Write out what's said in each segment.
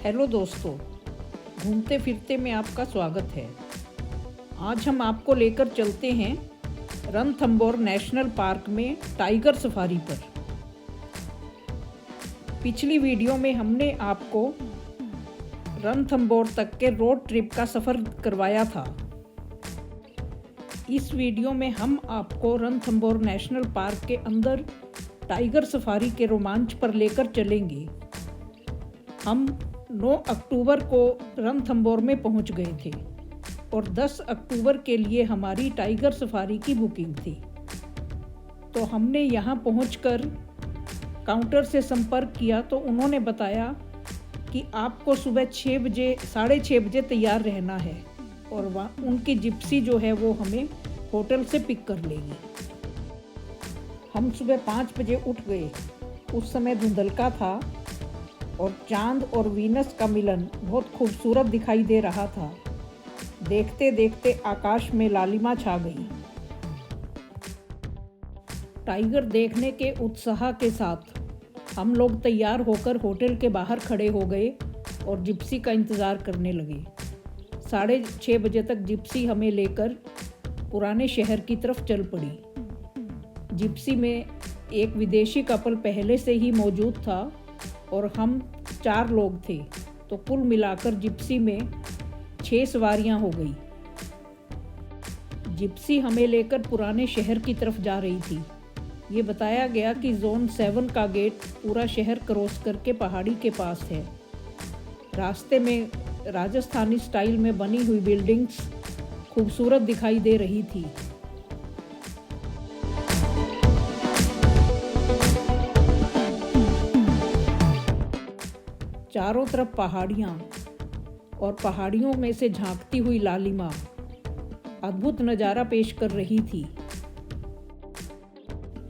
Hello दोस्तों, घूमते फिरते में आपका स्वागत है। आज हम आपको लेकर चलते हैं रणथंभौर नेशनल पार्क में टाइगर सफारी पर। पिछली वीडियो में हमने आपको रणथंभौर तक के रोड ट्रिप का सफ़र करवाया था। इस वीडियो में हम आपको रणथंभौर नेशनल पार्क के अंदर टाइगर सफारी के रोमांच पर लेकर चलेंगे। हम 9 अक्टूबर को रणथंभौर में पहुंच गए थे और 10 अक्टूबर के लिए हमारी टाइगर सफारी की बुकिंग थी। तो हमने यहां पहुंचकर काउंटर से संपर्क किया तो उन्होंने बताया कि आपको सुबह 6:30 बजे तैयार रहना है और उनकी जिप्सी जो है वो हमें होटल से पिक कर लेगी। हम सुबह 5 बजे उठ गए। उस समय धुंधलका था और चांद और वीनस का मिलन बहुत खूबसूरत दिखाई दे रहा था। देखते देखते आकाश में लालिमा छा गई। टाइगर देखने के उत्साह के साथ हम लोग तैयार होकर होटल के बाहर खड़े हो गए और जिप्सी का इंतज़ार करने लगे। 6:30 बजे तक जिप्सी हमें लेकर पुराने शहर की तरफ चल पड़ी। जिप्सी में एक विदेशी कपल पहले से ही मौजूद था और हम 4 लोग थे, तो कुल मिलाकर जिप्सी में 6 सवारियां हो गई। जिप्सी हमें लेकर पुराने शहर की तरफ जा रही थी। ये बताया गया कि जोन 7 का गेट पूरा शहर क्रॉस करके पहाड़ी के पास है। रास्ते में राजस्थानी स्टाइल में बनी हुई बिल्डिंग्स खूबसूरत दिखाई दे रही थी। चारों तरफ पहाड़ियाँ और पहाड़ियों में से झांकती हुई लालिमा अद्भुत नज़ारा पेश कर रही थी।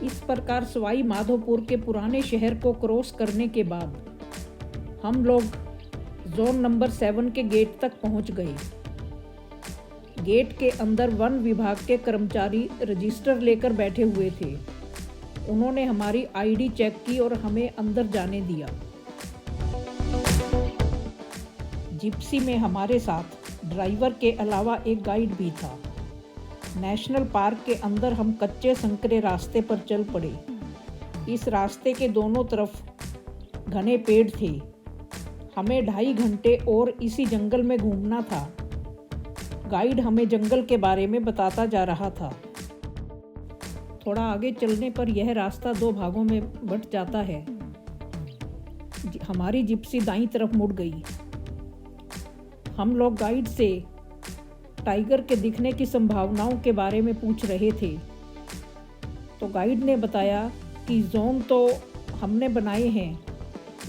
इस प्रकार सवाई माधोपुर के पुराने शहर को क्रॉस करने के बाद हम लोग जोन नंबर 7 के गेट तक पहुंच गए। गेट के अंदर वन विभाग के कर्मचारी रजिस्टर लेकर बैठे हुए थे। उन्होंने हमारी आईडी चेक की और हमें अंदर जाने दिया। जिप्सी में हमारे साथ ड्राइवर के अलावा एक गाइड भी था। नेशनल पार्क के अंदर हम कच्चे संकरे रास्ते पर चल पड़े। इस रास्ते के दोनों तरफ घने पेड़ थे। हमें 2.5 घंटे और इसी जंगल में घूमना था। गाइड हमें जंगल के बारे में बताता जा रहा था। थोड़ा आगे चलने पर यह रास्ता 2 भागों में बंट जाता है। हमारी जिप्सी दाईं तरफ मुड़ गई। हम लोग गाइड से टाइगर के दिखने की संभावनाओं के बारे में पूछ रहे थे, तो गाइड ने बताया कि जोन तो हमने बनाए हैं,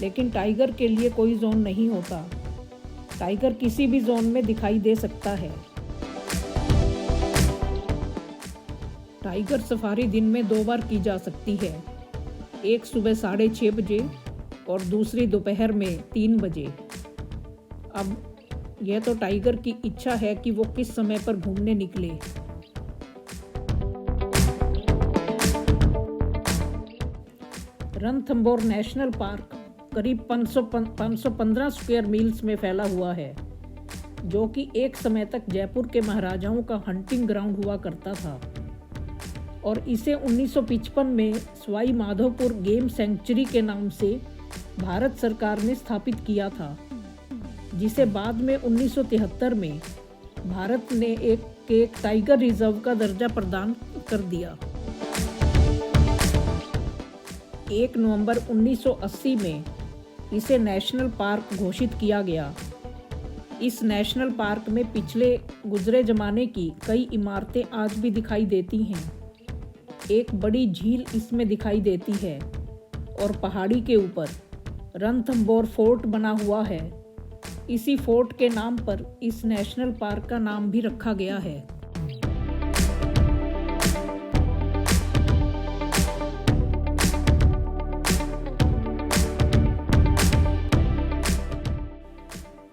लेकिन टाइगर के लिए कोई जोन नहीं होता। टाइगर किसी भी जोन में दिखाई दे सकता है। टाइगर सफारी दिन में 2 बार की जा सकती है, एक सुबह 6:30 बजे और दूसरी दोपहर में 3 बजे। अब यह तो टाइगर की इच्छा है कि वो किस समय पर घूमने निकले। रणथंभौर नेशनल पार्क करीब 515 स्क्वायर मील्स में फैला हुआ है, जो कि एक समय तक जयपुर के महाराजाओं का हंटिंग ग्राउंड हुआ करता था और इसे 1955 में सवाई माधोपुर गेम सेंचुरी के नाम से भारत सरकार ने स्थापित किया था, जिसे बाद में 1973 में भारत ने एक टाइगर रिजर्व का दर्जा प्रदान कर दिया। 1 नवंबर 1980 में इसे नेशनल पार्क घोषित किया गया। इस नेशनल पार्क में पिछले गुजरे जमाने की कई इमारतें आज भी दिखाई देती हैं। एक बड़ी झील इसमें दिखाई देती है और पहाड़ी के ऊपर रणथंभौर फोर्ट बना हुआ है। इसी फोर्ट के नाम पर इस नेशनल पार्क का नाम भी रखा गया है।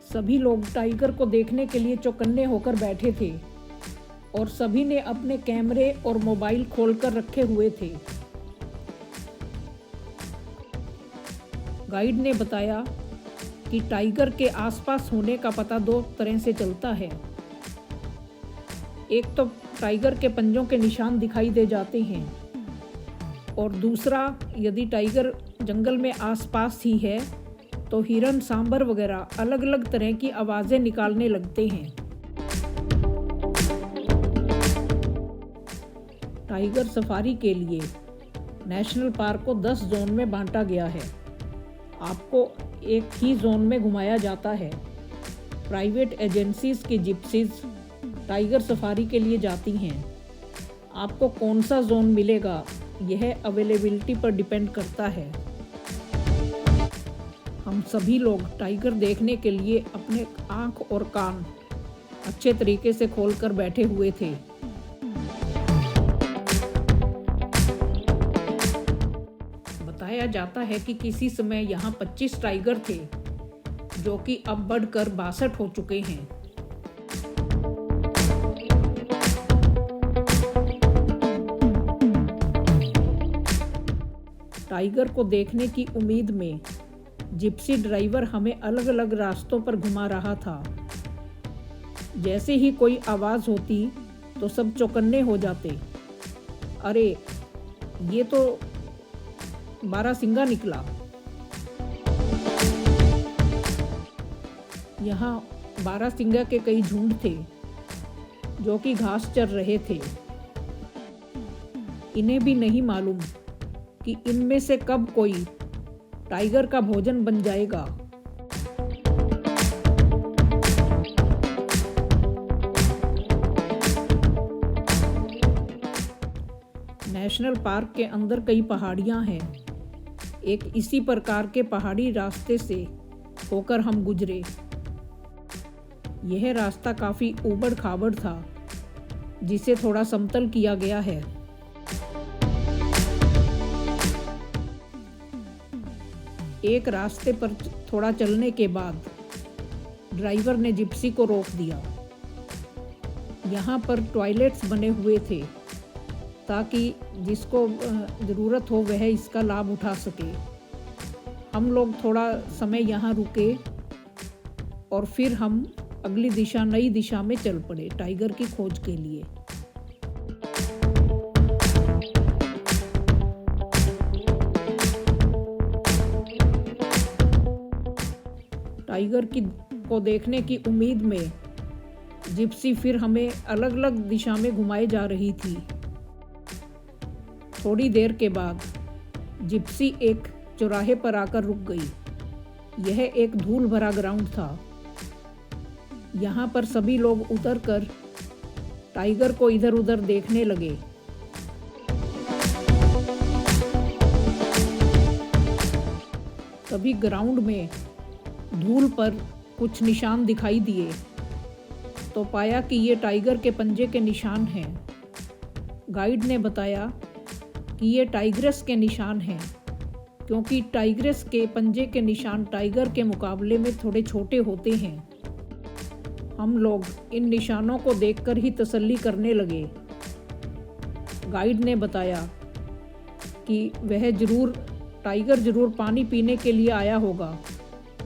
सभी लोग टाइगर को देखने के लिए चौकन्ने होकर बैठे थे और सभी ने अपने कैमरे और मोबाइल खोलकर रखे हुए थे। गाइड ने बताया कि टाइगर के आसपास होने का पता दो तरह से चलता है। एक तो टाइगर के पंजों के निशान दिखाई दे जाते हैं, और दूसरा यदि टाइगर जंगल में आसपास ही है तो हिरन, सांबर वगैरह अलग अलग तरह की आवाज़ें निकालने लगते हैं। टाइगर सफारी के लिए नेशनल पार्क को 10 जोन में बांटा गया है। आपको एक ही जोन में घुमाया जाता है। प्राइवेट एजेंसीज की जिप्सीज टाइगर सफारी के लिए जाती हैं। आपको कौन सा जोन मिलेगा यह अवेलेबिलिटी पर डिपेंड करता है। हम सभी लोग टाइगर देखने के लिए अपने आँख और कान अच्छे तरीके से खोलकर बैठे हुए थे। बताया जाता है कि किसी समय यहाँ 25 टाइगर थे, जो कि अब बढ़कर 62 हो चुके हैं। टाइगर को देखने की उम्मीद में जिप्सी ड्राइवर हमें अलग अलग रास्तों पर घुमा रहा था। जैसे ही कोई आवाज़ होती तो सब चौकन्ने हो जाते। अरे, ये तो बारहसिंगा निकला। यहाँ बारहसिंगा के कई झुंड थे जो कि घास चर रहे थे। इन्हें भी नहीं मालूम कि इनमें से कब कोई टाइगर का भोजन बन जाएगा। नेशनल पार्क के अंदर कई पहाड़ियां हैं। एक इसी प्रकार के पहाड़ी रास्ते से होकर हम गुजरे। यह रास्ता काफी ऊबड़ खाबड़ था, जिसे थोड़ा समतल किया गया है। एक रास्ते पर थोड़ा चलने के बाद ड्राइवर ने जिप्सी को रोक दिया। यहाँ पर टॉयलेट्स बने हुए थे ताकि जिसको ज़रूरत हो वह इसका लाभ उठा सके। हम लोग थोड़ा समय यहाँ रुके और फिर हम अगली दिशा, नई दिशा में चल पड़े टाइगर की खोज के लिए। टाइगर को देखने की उम्मीद में जिप्सी फिर हमें अलग अलग दिशा में घुमाए जा रही थी। थोड़ी देर के बाद जिप्सी एक चौराहे पर आकर रुक गई। यह एक धूल भरा ग्राउंड था। यहाँ पर सभी लोग उतरकर टाइगर को इधर उधर देखने लगे। तभी ग्राउंड में धूल पर कुछ निशान दिखाई दिए तो पाया कि ये टाइगर के पंजे के निशान हैं। गाइड ने बताया कि ये टाइग्रेस के निशान हैं, क्योंकि टाइग्रेस के पंजे के निशान टाइगर के मुकाबले में थोड़े छोटे होते हैं। हम लोग इन निशानों को देखकर ही तसल्ली करने लगे। गाइड ने बताया कि टाइगर जरूर पानी पीने के लिए आया होगा,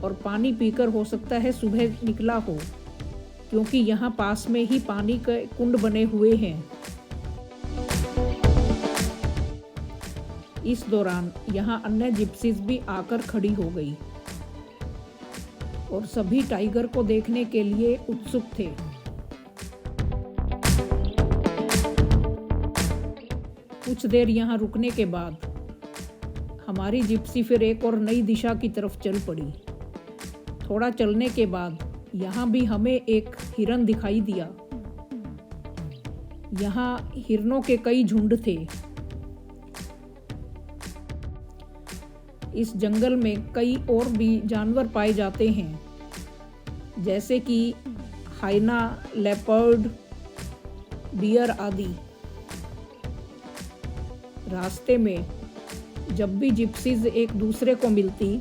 और पानी पीकर हो सकता है सुबह निकला हो, क्योंकि यहाँ पास में ही पानी के कुंड बने हुए हैं। इस दौरान यहाँ अन्य जिप्सीज भी आकर खड़ी हो गई और सभी टाइगर को देखने के लिए उत्सुक थे। कुछ देर यहाँ रुकने के बाद हमारी जिप्सी फिर एक और नई दिशा की तरफ चल पड़ी। थोड़ा चलने के बाद यहाँ भी हमें एक हिरन दिखाई दिया। यहाँ हिरनों के कई झुंड थे। इस जंगल में कई और भी जानवर पाए जाते हैं, जैसे कि हाइना, लेपर्ड, डियर आदि। रास्ते में जब भी जिप्सीज एक दूसरे को मिलती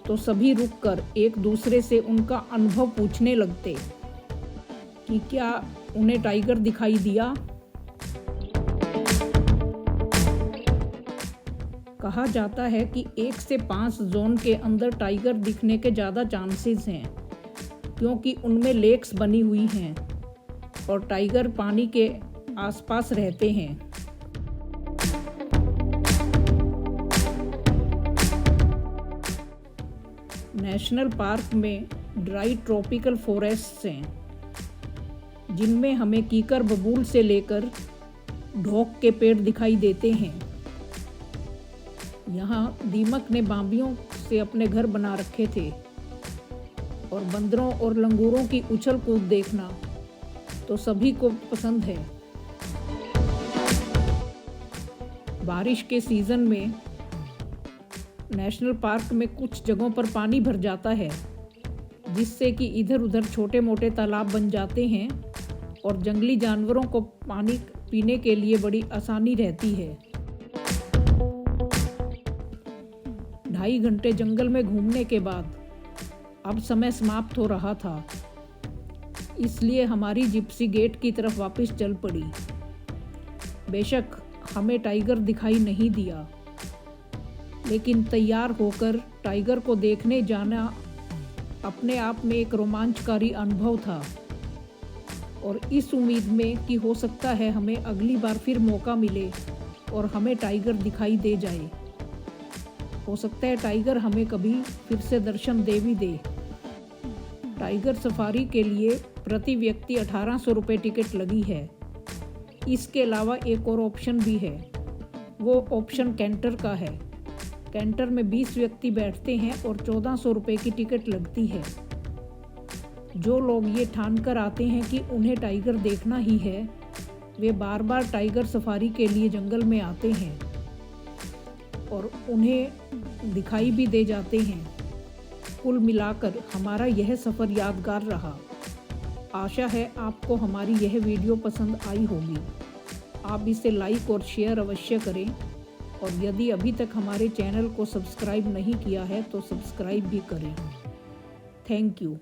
तो सभी रुककर एक दूसरे से उनका अनुभव पूछने लगते कि क्या उन्हें टाइगर दिखाई दिया। कहा जाता है कि 1 से 5 जोन के अंदर टाइगर दिखने के ज़्यादा चांसेस हैं, क्योंकि उनमें लेक्स बनी हुई हैं और टाइगर पानी के आसपास रहते हैं। नेशनल पार्क में ड्राई ट्रॉपिकल फॉरेस्ट्स हैं, जिनमें हमें कीकर बबूल से लेकर ढोक के पेड़ दिखाई देते हैं। यहाँ दीमक ने बांबियों से अपने घर बना रखे थे और बंदरों और लंगूरों की उछल कूद देखना तो सभी को पसंद है। बारिश के सीज़न में नेशनल पार्क में कुछ जगहों पर पानी भर जाता है, जिससे कि इधर उधर छोटे मोटे तालाब बन जाते हैं और जंगली जानवरों को पानी पीने के लिए बड़ी आसानी रहती है। 2.5 घंटे जंगल में घूमने के बाद अब समय समाप्त हो रहा था, इसलिए हमारी जिप्सी गेट की तरफ वापस चल पड़ी। बेशक हमें टाइगर दिखाई नहीं दिया, लेकिन तैयार होकर टाइगर को देखने जाना अपने आप में एक रोमांचकारी अनुभव था और इस उम्मीद में कि हो सकता है हमें अगली बार फिर मौका मिले और हमें टाइगर दिखाई दे जाए। हो सकता है टाइगर हमें कभी फिर से दर्शन दे भी दे। टाइगर सफारी के लिए प्रति व्यक्ति 1800 रुपये टिकट लगी है। इसके अलावा एक और ऑप्शन भी है, वो ऑप्शन कैंटर का है। कैंटर में 20 व्यक्ति बैठते हैं और 1400 रुपये की टिकट लगती है। जो लोग ये ठान कर आते हैं कि उन्हें टाइगर देखना ही है, वे बार बार टाइगर सफारी के लिए जंगल में आते हैं और उन्हें दिखाई भी दे जाते हैं। कुल मिलाकर हमारा यह सफ़र यादगार रहा। आशा है आपको हमारी यह वीडियो पसंद आई होगी। आप इसे लाइक और शेयर अवश्य करें और यदि अभी तक हमारे चैनल को सब्सक्राइब नहीं किया है तो सब्सक्राइब भी करें। Thank you.